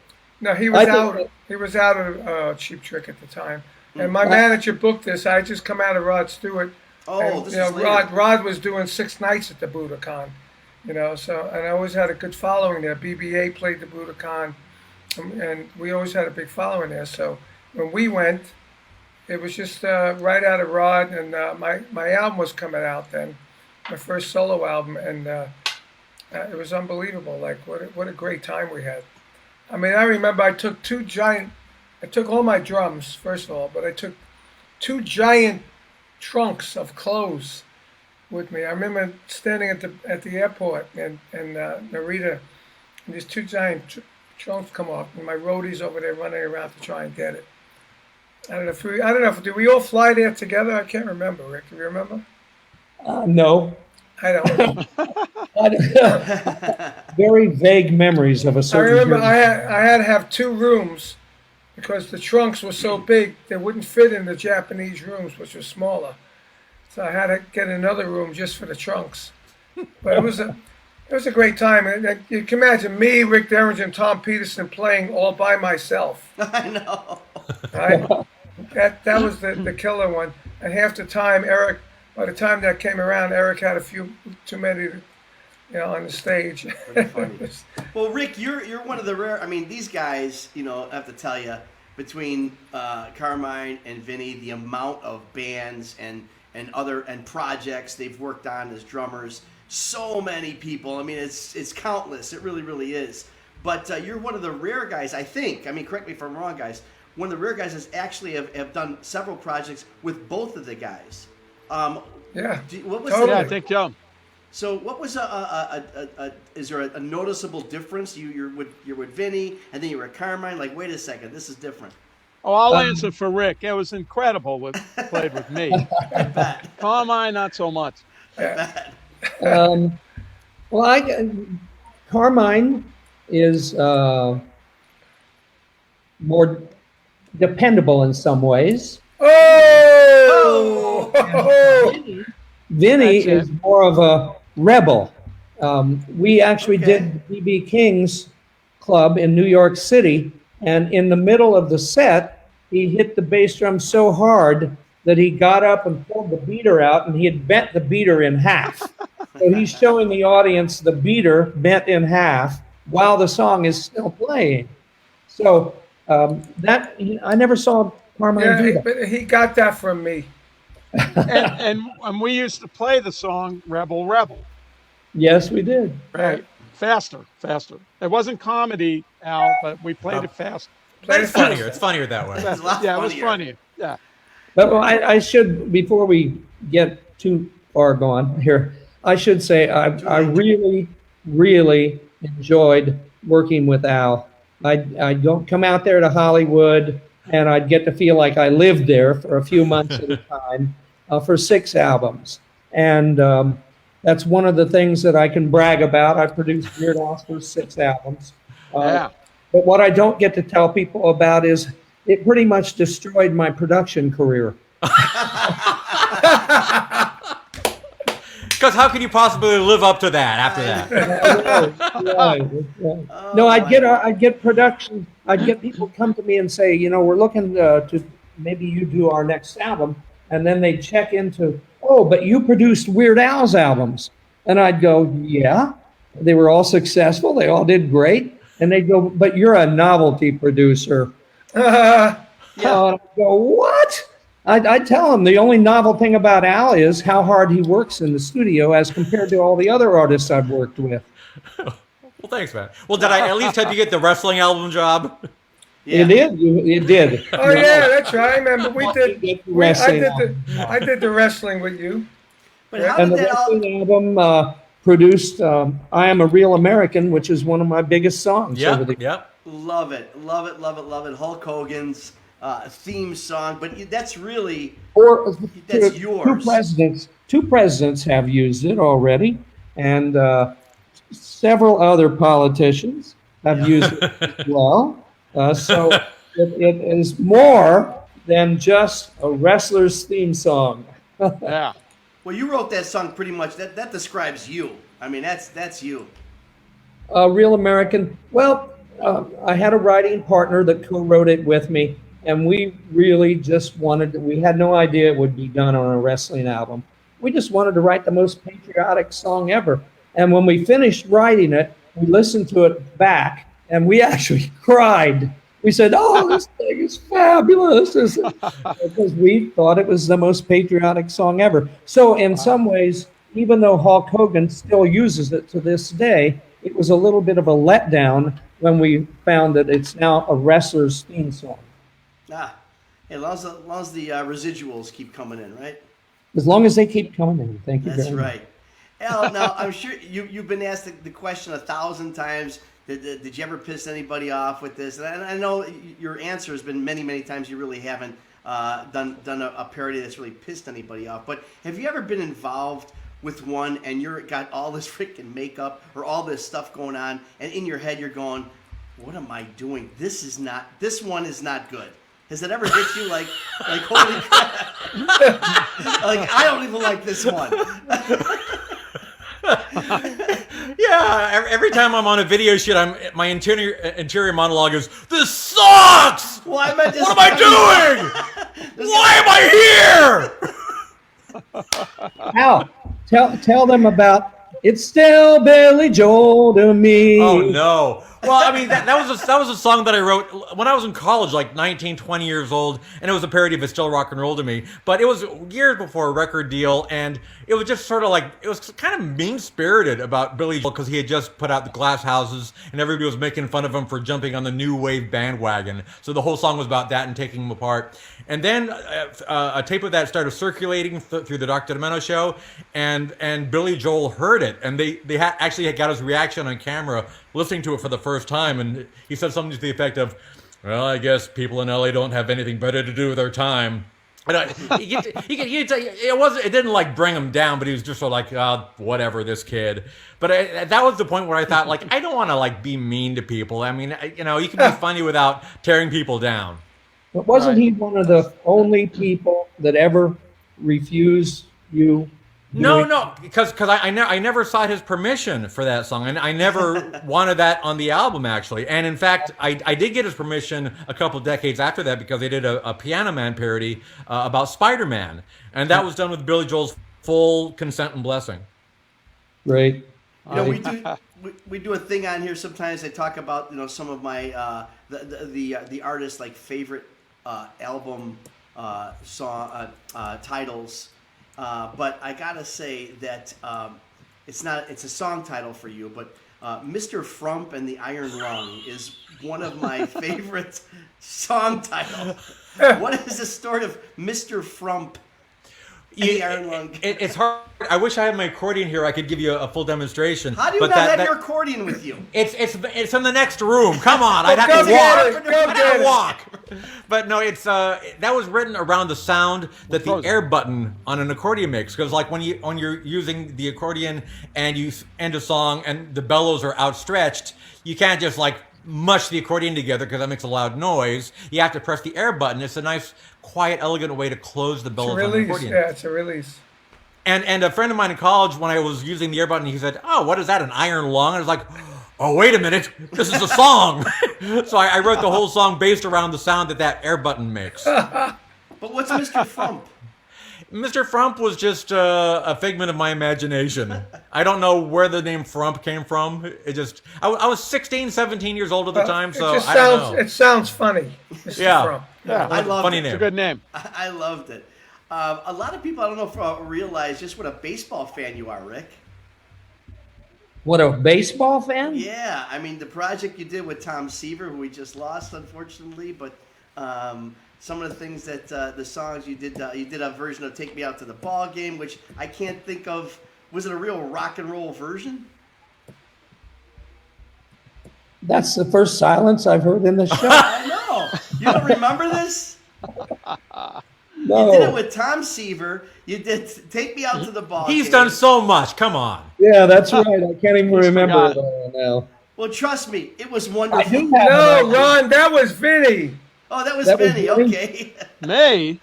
No, he was out. He was out of Cheap Trick at the time, and my manager booked this. I just come out of Rod Stewart. This is later. Rod was doing 6 nights at the Budokan. So, and I always had a good following there. BBA played the Budokan, and we always had a big following there. So when we went, it was just right out of Rod, and my album was coming out then, my first solo album, and it was unbelievable. Like what a great time we had. I mean, I remember I took all my drums first of all, but I took 2 giant trunks of clothes with me. I remember standing at the airport and Narita, and these 2 giant trunks come off, and my roadies over there running around to try and get it. I don't know. Did we all fly there together? I can't remember. Rick, do you remember? No. I don't. Very vague memories of a certain. I remember I had to have 2 rooms because the trunks were so big they wouldn't fit in the Japanese rooms, which were smaller. So I had to get another room just for the trunks. But it was a great time. And you can imagine me, Rick Derringer, and Tom Peterson playing all by myself. I know. Right? That was the killer one. And half the time, by the time that came around, Eric had a few too many, on the stage. Well, Rick, you're one of the rare. I mean, these guys, I have to tell you, between Carmine and Vinny, the amount of bands and projects they've worked on as drummers, so many people. I mean, it's countless. It really, really is. But you're one of the rare guys, I think. I mean, correct me if I'm wrong, guys. One of the rare guys that actually have done several projects with both of the guys. Yeah. What was totally. Yeah, I think so. So what was is there a noticeable difference? You're with Vinny, and then you were at Carmine. Like, wait a second, this is different. Oh, I'll answer for Rick. It was incredible what played with me. Carmine, not so much. Carmine is more dependable in some ways. Vinny is more of a rebel. We actually did B.B. King's club in New York City, and in the middle of the set, he hit the bass drum so hard that he got up and pulled the beater out, and he had bent the beater in half. So he's showing the audience the beater bent in half while the song is still playing. So I never saw Carmine do that. But he got that from me. and we used to play the song Rebel Rebel. Yes, we did. Right. Faster. It wasn't comedy, Al, but we played it fast. It's funnier. It's funnier that way. Yeah, it was funnier. Yeah. But I should, before we get too far gone here, I should say I really, really enjoyed working with Al. I'd go come out there to Hollywood, and I'd get to feel like I lived there for a few months at a time for 6 albums. And that's one of the things that I can brag about. I produced Weird Al's first 6 albums. Yeah. But what I don't get to tell people about is it pretty much destroyed my production career. Because Because how could you possibly live up to that after that? No, I'd get production. I'd get people come to me and say, we're looking to maybe you do our next album, and then they check into, oh, but you produced Weird Al's albums, and I'd go, yeah, they were all successful, they all did great, and they'd go, but you're a novelty producer. I'd go, what? I tell them the only novel thing about Al is how hard he works in the studio as compared to all the other artists I've worked with. Well, thanks, man. Well, did I at least help you get the wrestling album job? Yeah. It did. Oh yeah, that's right. I remember I did the wrestling with you. But how And did the that all? wrestling album produced "I Am a Real American," which is one of my biggest songs. over the Yep. Love it, love it, love it, love it. Hulk Hogan's theme song, but that's really that's yours. Two presidents have used it already, and several other politicians have used it as well. So it is more than just a wrestler's theme song. Yeah. Well, you wrote that song pretty much. That describes you. I mean, that's you. Real American. Well, I had a writing partner that co-wrote it with me, and we really just we had no idea it would be done on a wrestling album. We just wanted to write the most patriotic song ever. And when we finished writing it, we listened to it back, and we actually cried. We said, oh, this thing is fabulous. Because we thought it was the most patriotic song ever. So in some ways, even though Hulk Hogan still uses it to this day, it was a little bit of a letdown when we found that it's now a wrestler's theme song. As long as the residuals keep coming in, right? As long as they keep coming in. Thank you That's very much. right. Al, now, I'm sure you've been asked the question 1,000 times. Did you ever piss anybody off with this? And I know your answer has been many, many times you really haven't done a parody that's really pissed anybody off. But have you ever been involved with one and you're got all this freaking makeup or all this stuff going on, and in your head you're going, what am I doing? This one is not good. Has it ever hit you like holy crap? Like, I don't even like this one. Yeah, every time I'm on a video shoot, my interior monologue is, "This sucks! Well, I meant what am I doing? Why am I here?" Al, tell them about "It's Still Billy Joel to Me." Oh no! Well, I mean that was a song that I wrote when I was in college, like 19, 20 years old, and it was a parody of "It's Still Rock and Roll to Me." But it was years before a record deal, and it was just sort of like, it was kind of mean-spirited about Billy Joel because he had just put out the Glass Houses, and everybody was making fun of him for jumping on the new wave bandwagon. So the whole song was about that and taking him apart. And then a tape of that started circulating through the Dr. Demento show, and Billy Joel heard it, and they actually got his reaction on camera listening to it for the first time, and he said something to the effect of, "Well, I guess people in LA don't have anything better to do with their time." And it didn't like bring him down, but he was just sort of like, oh, whatever, this kid. But that was the point where I thought, like, I don't want to like be mean to people. I mean, you can be funny without tearing people down. But wasn't he one of the only people that ever refused you? No, because I never sought his permission for that song, and I never wanted that on the album, actually. And in fact, I did get his permission a couple of decades after that, because they did a Piano Man parody about Spider-Man, and that was done with Billy Joel's full consent and blessing. Right. We do a thing on here sometimes. I talk about some of my the artists' like favorite album song titles. But I gotta say that it's a song title for you, but Mr. Frump and the Iron Lung is one of my favorite song titles. What is the story of Mr. Frump and the Iron Lung? It's hard. I wish I had my accordion here. I could give you a full demonstration. How do you not have your accordion with you? It's in the next room. Come on, I'd have to walk. But no, it's that was written around the sound that the air button on an accordion makes. Because like when you're using the accordion and you end a song and the bellows are outstretched, you can't just like mush the accordion together because that makes a loud noise. You have to press the air button. It's a nice, quiet, elegant way to close the bellows on the accordion. Yeah, it's a release. And a friend of mine in college, when I was using the air button, he said, "Oh, what is that? An iron lung?" And I was like, "Oh, wait a minute, this is a song." So I wrote the whole song based around the sound that air button makes. But what's Mr. Frump? Mr. Frump was just a figment of my imagination. I don't know where the name Frump came from. I was 16, 17 years old at the time, so I don't know. It sounds funny, Mr. Frump. Yeah, I loved funny it. name. It's a good name. I loved it. A lot of people, I don't know if realize just what a baseball fan you are, Rick. What, a baseball fan? Yeah, I mean, the project you did with Tom Seaver, who we just lost, unfortunately, but some of the things that the songs you did a version of "Take Me Out to the Ball Game," which I can't think of. Was it a real rock and roll version? That's the first silence I've heard in the show. I know. You don't remember this? No. You did it with Tom Seaver. You did "Take Me Out to the Ball Game." He's done so much. Come on. Yeah, that's right. I can't even remember it forgot. all now. Well, trust me, it was I wonderful. do have No, Ron, that was Vinny. Oh, that was That was Vinny. Vinny? Okay. Me?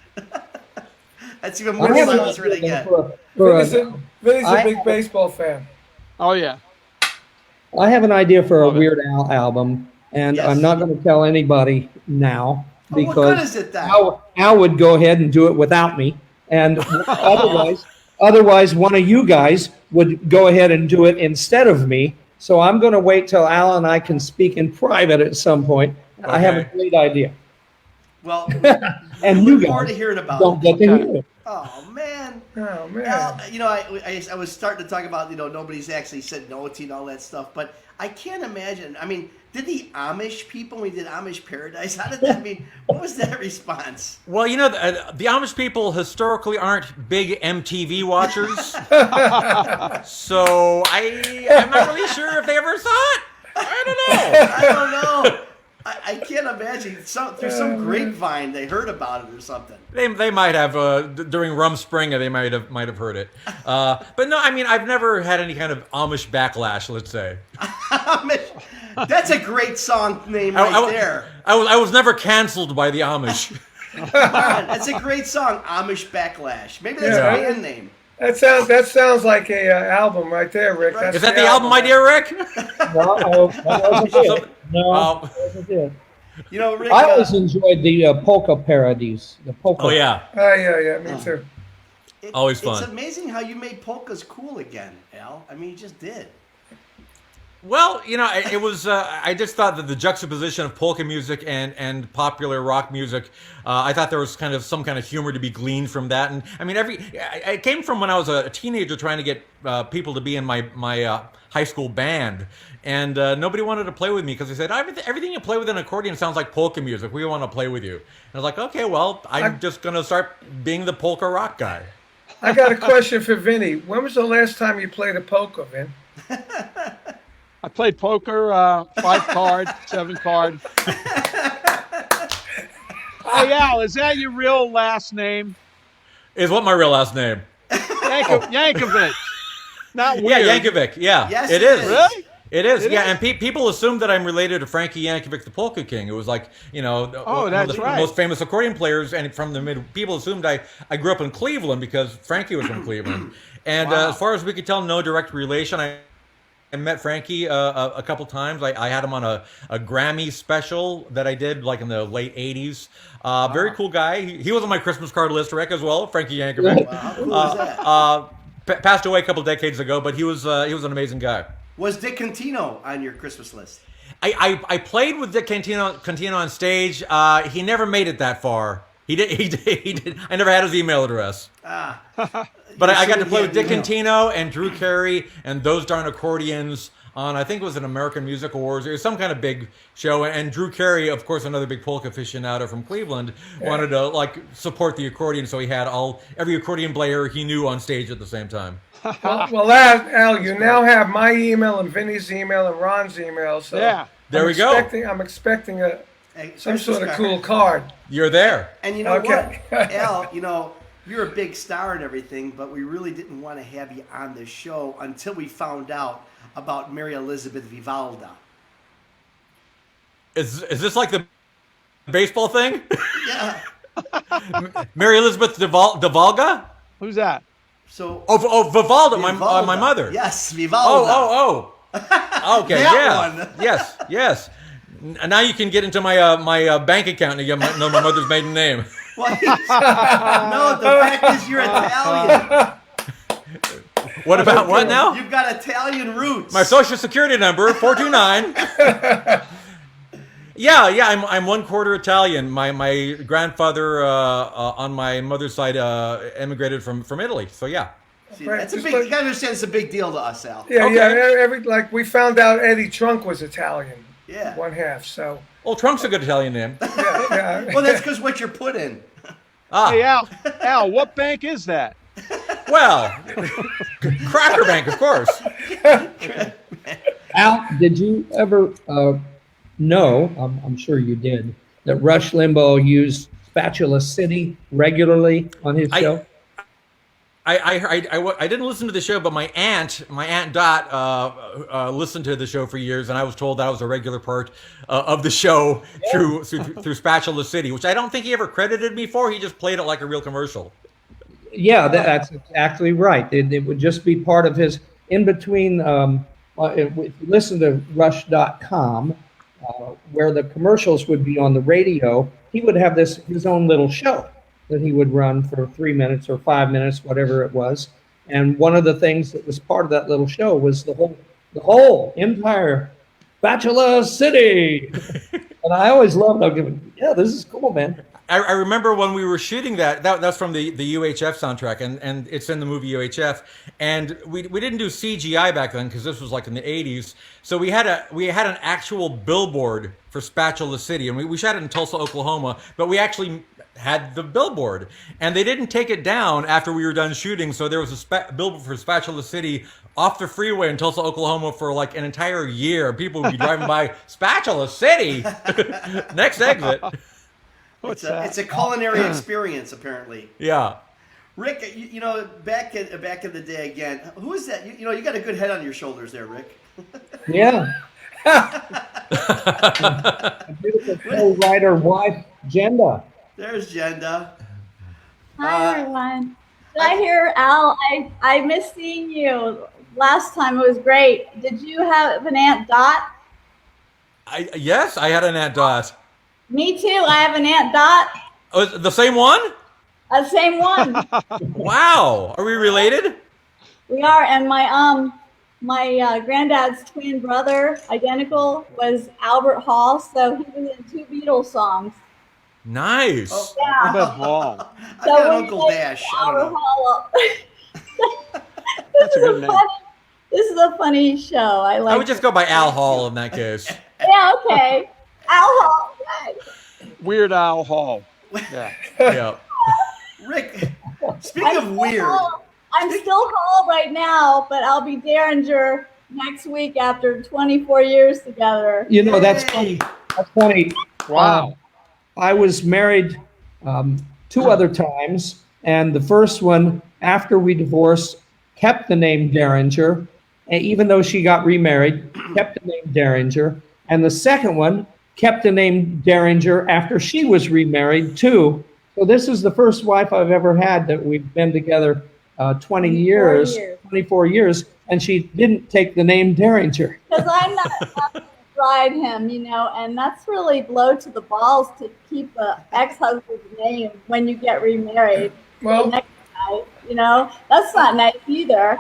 That's even more I have an silence for it idea again. Vinny's a I- big baseball fan. Oh, yeah. I have an idea for a Love it. Weird Al album, and Yes. I'm not going to tell anybody now Oh, what because good is it then? Al would go ahead and do it without me, and otherwise one of you guys would go ahead and do it instead of me. So I'm going to wait till Al and I can speak in private at some point. I have a Okay. great idea, Well, and we you look forward to guys hearing about don't it. get to hear it. Oh man. Oh, man. Al, I was starting to talk about nobody's actually said no to you and all that stuff, but I can't imagine. I mean, did the Amish people, when we did Amish Paradise, how did that? I mean, what was that response? Well, the Amish people historically aren't big MTV watchers, so I'm not really sure if they ever saw it. I don't know. I don't know. I can't imagine. Through some grapevine, they heard about it or something. They might have during Rum Springer. They might have heard it, but no. I mean, I've never had any kind of Amish backlash. Let's say Amish. That's a great song name right there. I was never canceled by the Amish. Come on, that's a great song, Amish Backlash. Maybe that's Yeah. a band name. That sounds like a album right there, Rick. Right. That's Is that the album, my dear Rick? No, that wasn't it. No, Oh. that wasn't it. Rick. I always enjoyed the polka parodies. The polka. Oh yeah, Yeah, me too. always fun. It's amazing how you made polkas cool again, Al. I mean, you just did. Well, it was. I just thought that the juxtaposition of polka music and popular rock music, I thought there was kind of some kind of humor to be gleaned from that. And I mean, it came from when I was a teenager trying to get people to be in my high school band, and nobody wanted to play with me because they said everything you play with an accordion sounds like polka music. We want to play with you. And I was like, okay, well, I'm just gonna start being the polka rock guy. I got a question for Vinny. When was the last time you played a polka, Vin? I played poker, 5 card, 7 card. Hey, Al, is that your real last name? Is what my real last name? Yankovic. Not weird. Yeah, Yankovic. Yeah, Yes, it it is. is. Really? It is, It yeah, is? and people assume that I'm related to Frankie Yankovic, the Polka King. It was like, one of that's the right. most famous accordion players, and from the mid, people assumed I grew up in Cleveland because Frankie was from Cleveland. And Wow. as far as we could tell, no direct relation. I met Frankie a couple times. I had him on a Grammy special that I did like in the late 80s. Very cool guy. He was on my Christmas card list, Rick, as well, Frankie Yankovic. Wow, how cool was that? Passed away a couple decades ago, but he was an amazing guy. Was Dick Contino on your Christmas list? I played with Dick Contino on stage. He never made it that far. He did. I never had his email address. But I got to play with Dick Contino and Drew Carey and those darn accordions on, I think it was an American Music Awards. It was some kind of big show. And Drew Carey, of course, another big polka aficionado from Cleveland, wanted to support the accordion, so he had every accordion player he knew on stage at the same time. Well, Al, you now have my email and Vinny's email and Ron's email. So Yeah. There we go. I'm expecting Hey, some Christmas sort of card. cool card. You're there. And you know Okay. what, Al? You're a big star and everything, but we really didn't want to have you on this show until we found out about Mary Elizabeth Vivalda. Is this like the baseball thing? Yeah, Mary Elizabeth DeValga? Who's that? So Vivaldi, my Vivalda. mother. Yes, Vivalda. Okay, That yeah. one. Yes. Now you can get into my my bank account and you know my mother's maiden name. Well, no, the fact is you're Italian. What about what now? You've got Italian roots. My social security number 429. Yeah, I'm 1/4 Italian. My grandfather on my mother's side emigrated from Italy. So yeah. See, that's a big. You gotta understand, it's a big deal to us, Al. Yeah, Okay. like we found out Eddie Trunk was Italian. Yeah. 1/2. So Well, Trunk's a good Italian name. yeah. Well, that's because what you're put in. Hey, Al, what bank is that? Well, Cracker Bank, of course. Al, did you ever know, I'm sure you did, that Rush Limbaugh used Spatula City regularly on his show? I didn't listen to the show, but my aunt Dot, listened to the show for years, and I was told that was a regular part of the show through Spatula City, which I don't think he ever credited me for. He just played it like a real commercial. Yeah, that's exactly right. It would just be part of his in between. If you listen to Rush.com, where the commercials would be on the radio, he would have his own little show that he would run for 3 minutes or 5 minutes, whatever it was. And one of the things that was part of that little show was the whole entire Spatula City. And I always loved it. Yeah, this is cool, man. I remember when we were shooting that's from the UHF soundtrack, and it's in the movie UHF. And we didn't do CGI back then because this was like in the 80s. So we had an actual billboard for Spatula City, and we shot it in Tulsa, Oklahoma. But we actually had the billboard, and they didn't take it down after we were done shooting. So there was a billboard for Spatula City off the freeway in Tulsa, Oklahoma for like an entire year. People would be driving by Spatula City, next exit. It's a culinary experience, apparently. Yeah. Rick, you know, back in the day again, who is that? You know, you got a good head on your shoulders there, Rick. Yeah. A beautiful co-writer wife, Jenda. There's Jenda. Hi, everyone. Did I hear Al? I missed seeing you last time. It was great. Did you have an Aunt Dot? Yes, I had an Aunt Dot. Me too. I have an Aunt Dot. Oh, the same one? The same one. Wow. Are we related? We are, and my granddad's twin brother, identical, was Albert Hall, so he was in 2 Beatles songs. Nice. Oh, Yeah. Albert Hall. I got Uncle Dash. I don't Albert know. Hall. That's a good name. This is a funny show. I like. I would just go by Al Hall in that case. Yeah. Okay. Al Hall. Nice. Weird Al Hall. Yeah. Yeah. Rick, speaking of weird, I'm still Hall right now, but I'll be Derringer next week after 24 years together. You know, that's funny. That's funny. Wow. I was married 2 other times, and the first one, after we divorced, kept the name Derringer, and even though she got remarried, kept the name Derringer. And the second one kept the name Derringer after she was remarried too. So this is the first wife I've ever had that we've been together 24 years, and she didn't take the name Derringer. Because I'm not to bride him, you know, and that's really blow to the balls to keep the ex-husband's name when you get remarried. Well, The next guy, you know, that's not nice either.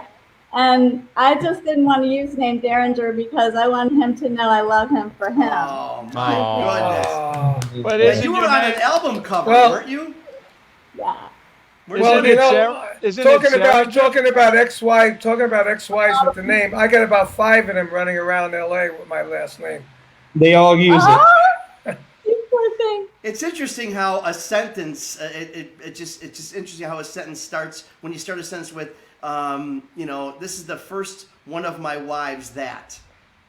And I just didn't want to use the name Derringer because I wanted him to know I love him for him. oh my goodness. But Yeah, isn't you were your on name- an album cover, Well- weren't you? Yeah. well, it Sarah? Isn't it Sarah? talking about ex-wives with the name. I got about 5 of them running around L.A. with my last name. They all use it. Oh, you poor thing. It's interesting how a sentence. It's just interesting how a sentence starts when you start a sentence with, you know, this is the first one of my wives that.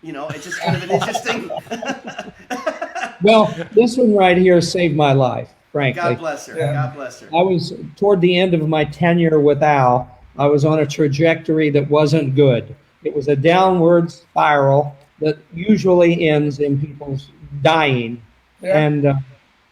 You know, it's just kind of an interesting. Well, this one right here saved my life, frankly. God bless her. Yeah. God bless her. I was toward the end of my tenure with Al. I was on a trajectory that wasn't good. It was a downward spiral that usually ends in people's dying. Yeah. And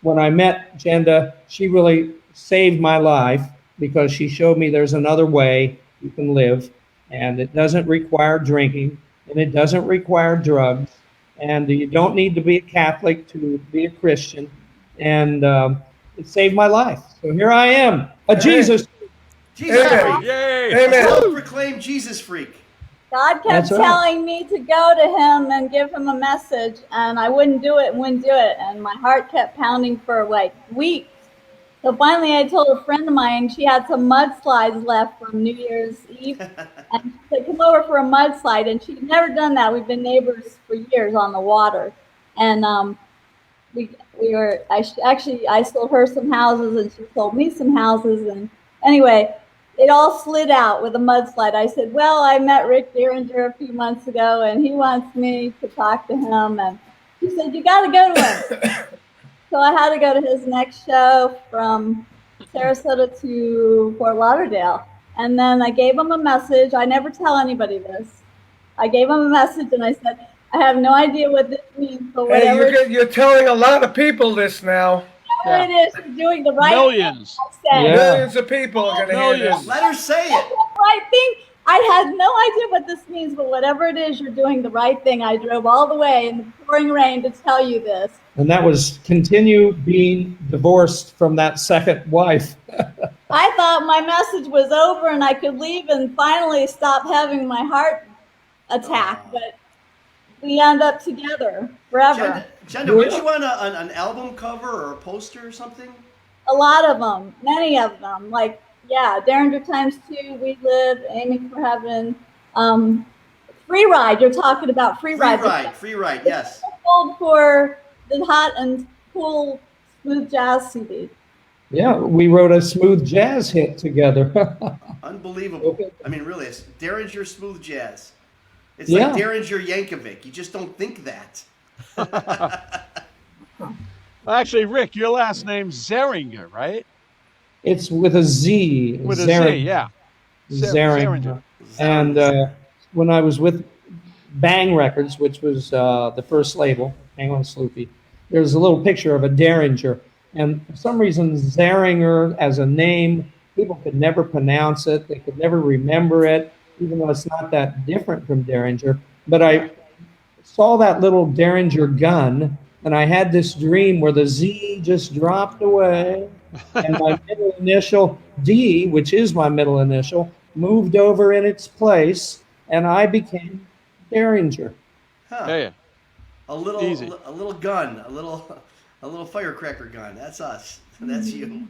when I met Jenda, she really saved my life because she showed me there's another way you can live, and it doesn't require drinking, and it doesn't require drugs, and you don't need to be a Catholic to be a Christian, and it saved my life. So here I am, a Jesus. Jesus Amen. freak. Yay! Amen. Self-proclaimed Jesus freak. God kept That's right. telling me to go to him and give him a message, and I wouldn't do it, and my heart kept pounding for like weeks. So finally I told a friend of mine, she had some mudslides left from New Year's Eve, and she said, come over for a mudslide, and she'd never done that. We've been neighbors for years on the water, and I sold her some houses, and she sold me some houses, and anyway, it all slid out with a mudslide. I said, well, I met Rick Derringer a few months ago, and he wants me to talk to him. And she said, you got to go to him. So I had to go to his next show from Sarasota to Fort Lauderdale. And then I gave him a message. I never tell anybody this. I gave him a message, and I said, I have no idea what this means, but whatever. Hey, you're telling a lot of people this now. Whatever it is, you're doing the right Millions. thing. I said. Yeah. Millions of people are going to hear Millions. this. Let her say it. The right thing. I had no idea what this means, but whatever it is, you're doing the right thing. I drove all the way in the pouring rain to tell you this. And that was continue being divorced from that second wife. I thought my message was over and I could leave and finally stop having my heart attack, but we end up together forever. Jenda, would you want an album cover or a poster or something? A lot of them, many of them. Like, yeah, Derringer times 2, We Live, Aiming for Heaven. Free Ride, you're talking about Free Ride. Free Ride, yes. Old for the hot and cool smooth jazz CD. Yeah, we wrote a smooth jazz hit together. Unbelievable. Okay. I mean, really, it's Derringer smooth jazz. It's Yeah. like Derringer Yankovic. You just don't think that. Actually, Rick, your last name's Zeringer, right? It's with a Z. With a Zeringer. Z, yeah. Zeringer. And when I was with Bang Records, which was the first label, Hang on Sloopy, there's a little picture of a Derringer. And for some reason, Zeringer as a name, people could never pronounce it. They could never remember it, even though it's not that different from Derringer. But I saw that little Derringer gun, and I had this dream where the Z just dropped away, and my middle initial, D, which is my middle initial, moved over in its place, and I became Derringer. Huh. Yeah. A little Easy. a little gun, a little firecracker gun. That's us. That's you.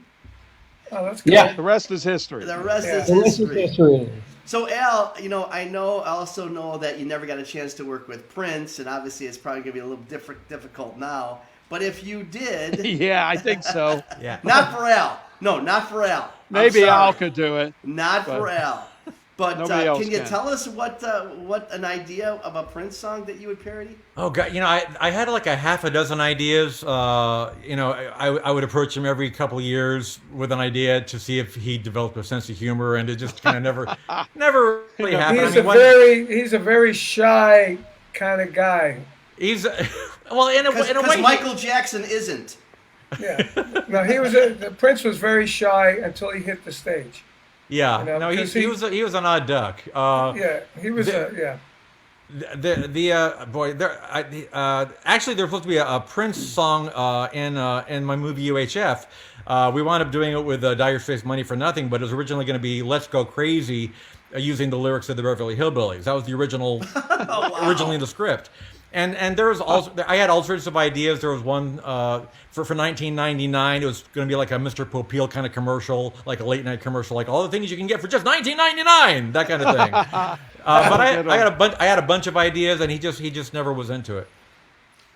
Oh, that's good. Yeah. The rest is history. The rest is The rest is history. history. So Al, I also know that you never got a chance to work with Prince, and obviously it's probably gonna be a little difficult now. But if you did, Yeah, I think so. Yeah. not for Al. No, not for Al. I'm Maybe sorry. Al could do it. Not for but Al. But nobody else can you can. tell us what an idea of a Prince song that you would parody? Oh God, I had like a half a dozen ideas. I would approach him every couple of years with an idea to see if he developed a sense of humor, and it just kind of never really happened. He's a very shy kind of guy. He's well in a Because way. Michael Jackson isn't. Yeah. No, the Prince was very shy until he hit the stage. Yeah. You know, No, because he was an odd duck. Yeah, he was. Yeah. Actually, there's supposed to be a Prince song in my movie UHF. We wound up doing it with Dire Straits' "Money for Nothing," but it was originally going to be "Let's Go Crazy," using the lyrics of the Beverly Hillbillies. That was the original, originally in the script. And there was also I had all sorts of ideas. There was one for 1999. It was going to be like a Mr. Popeil kind of commercial, like a late night commercial, like all the things you can get for just $19.99, that kind of thing. But I had a bunch of ideas, and he just never was into it.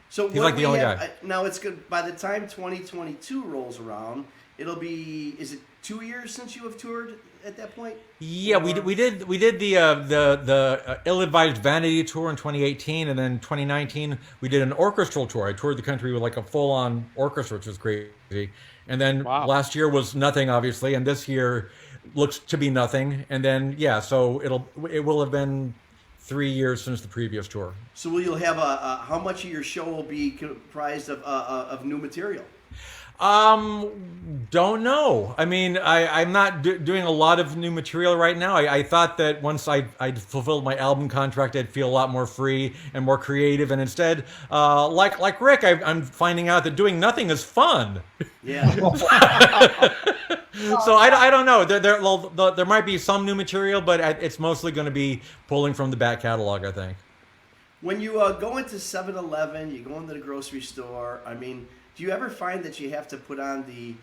So He's like the only guy. Now it's good. By the time 2022 rolls around, it'll be. Is it 2 years since you have toured at that point? Yeah, we did the ill-advised Vanity tour in 2018, and then 2019 we did an orchestral tour. I toured the country with like a full-on orchestra, which was crazy. And then last year was nothing, obviously, and this year looks to be nothing. And then so it will have been 3 years since the previous tour. So you'll have how much of your show will be comprised of new material? Don't know. I mean, I'm not doing a lot of new material right now. I thought that once I'd fulfilled my album contract, I'd feel a lot more free and more creative. And instead, like Rick, I'm finding out that doing nothing is fun. Yeah. So I don't know. There might be some new material, but it's mostly going to be pulling from the back catalog, I think. When you go into 7-Eleven, you go into the grocery store, I mean, do you ever find that you have to put on the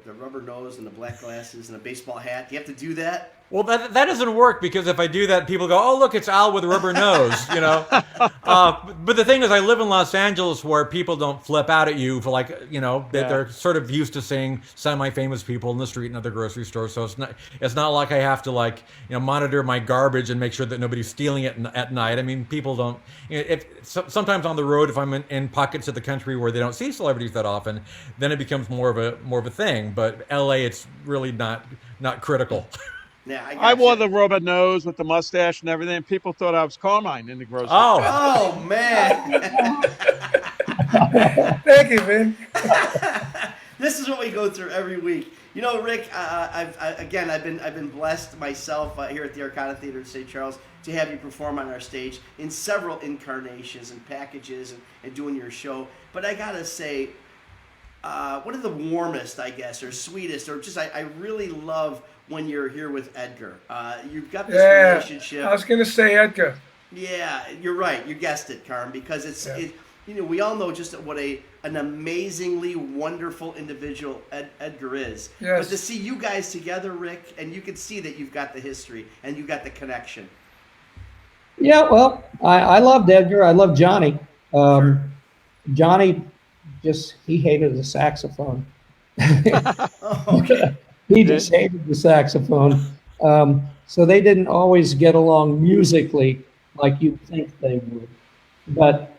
rubber nose and the black glasses and a baseball hat? Do you have to do that? Well, that doesn't work, because if I do that, people go, "Oh, look, it's Al with a rubber nose," you know. But the thing is, I live in Los Angeles, where people don't flip out at you for, like, you know, they're sort of used to seeing semi-famous people in the street and other grocery stores. So it's not like I have to, like, you know, monitor my garbage and make sure that nobody's stealing it at night. I mean, people don't. You know, sometimes on the road, if I'm in pockets of the country where they don't see celebrities that often, then it becomes more of a thing. But LA, it's really not critical. Yeah, I wore the rubber nose with the mustache and everything. People thought I was Carmine in the grocery store. Oh, man. Thank you, Vin. This is what we go through every week. You know, Rick, I've been blessed myself here at the Arcana Theater in St. Charles to have you perform on our stage in several incarnations and packages and doing your show. But I gotta say, one of the warmest, I guess, or sweetest, or just I really love when you're here with Edgar. You've got this relationship. I was going to say Edgar. Yeah, you're right. You guessed it, Carm, because you know, we all know just what an amazingly wonderful individual Edgar is. Yes. But to see you guys together, Rick, and you can see that you've got the history and you've got the connection. Yeah, well, I loved Edgar. I loved Johnny. Sure. Johnny he hated the saxophone. Oh, okay. He just hated the saxophone. So they didn't always get along musically like you'd think they would. But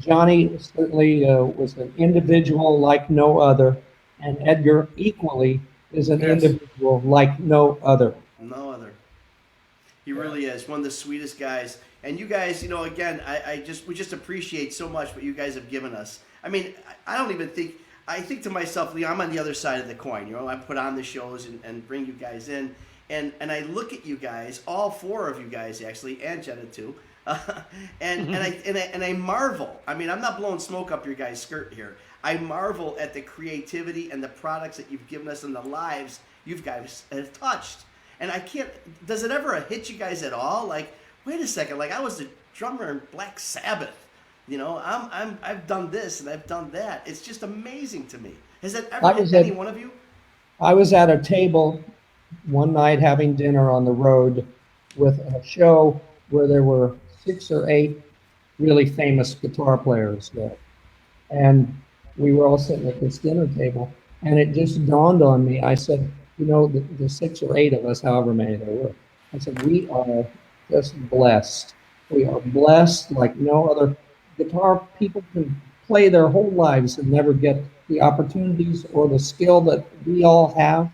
Johnny certainly was an individual like no other, and Edgar equally is an individual like no other. No other. He really is one of the sweetest guys. And you guys, you know, again, we just appreciate so much what you guys have given us. I mean, I think to myself, I'm on the other side of the coin. You know, I put on the shows and bring you guys in, and I look at you guys, all four of you guys actually, and Jenna too, and I marvel. I mean, I'm not blowing smoke up your guys' skirt here. I marvel at the creativity and the products that you've given us and the lives you guys have touched. And I can't. Does it ever hit you guys at all? Like, wait a second. Like, I was the drummer in Black Sabbath. You know, I've done this and I've done that. It's just amazing to me. Has that ever hit any one of you? I was at a table one night having dinner on the road with a show where there were 6 or 8 really famous guitar players there. And we were all sitting at this dinner table, and it just dawned on me. I said, you know, the 6 or 8 of us, however many there were, I said, we are just blessed. We are blessed like no other. Guitar people can play their whole lives and never get the opportunities or the skill that we all have.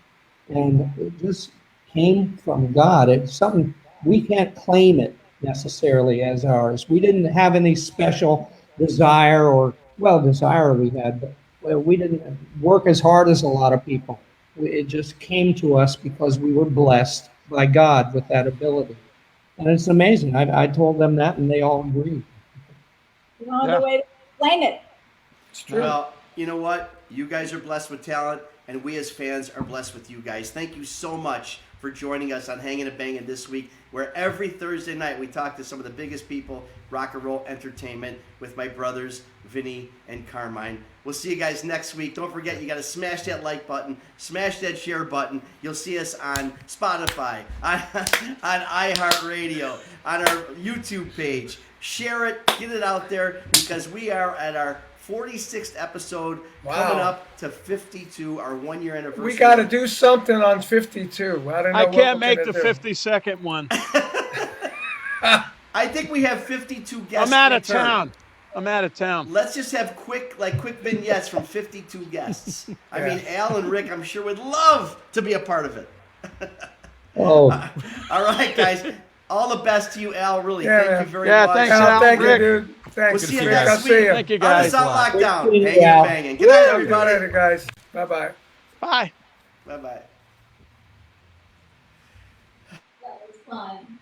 And it just came from God. It's something, we can't claim it necessarily as ours. We didn't have any special desire desire we had, but we didn't work as hard as a lot of people. It just came to us because we were blessed by God with that ability. And it's amazing. I told them that, and they all agreed. No other way to explain it. It's true. Well, you know what? You guys are blessed with talent, and we as fans are blessed with you guys. Thank you so much for joining us on Hangin' and Bangin' this week, where every Thursday night we talk to some of the biggest people, rock and roll entertainment, with my brothers, Vinny and Carmine. We'll see you guys next week. Don't forget, you got to smash that like button, smash that share button. You'll see us on Spotify, on iHeartRadio, on our YouTube page. Share it, get it out there, because we are at our 46th episode, coming up to 52, our 1-year anniversary. We got to do something on 52. I don't know. I can't make the 52nd one. I think we have 52 guests. I'm out of town. Let's just have quick vignettes from 52 guests. I mean, Al and Rick, I'm sure would love to be a part of it. Oh. All right, guys. All the best to you, Al. Really, Yeah, thank man. you very much. Thanks, Al, Al. thank you, Rick. dude. Thanks. We'll see you see you next guys. week. See ya. Thank you, Artists guys. on Lockdown. Thank you. Hanging and banging. Good night, See you everybody. later, guys. Bye-bye. Bye. Bye-bye. That was fun.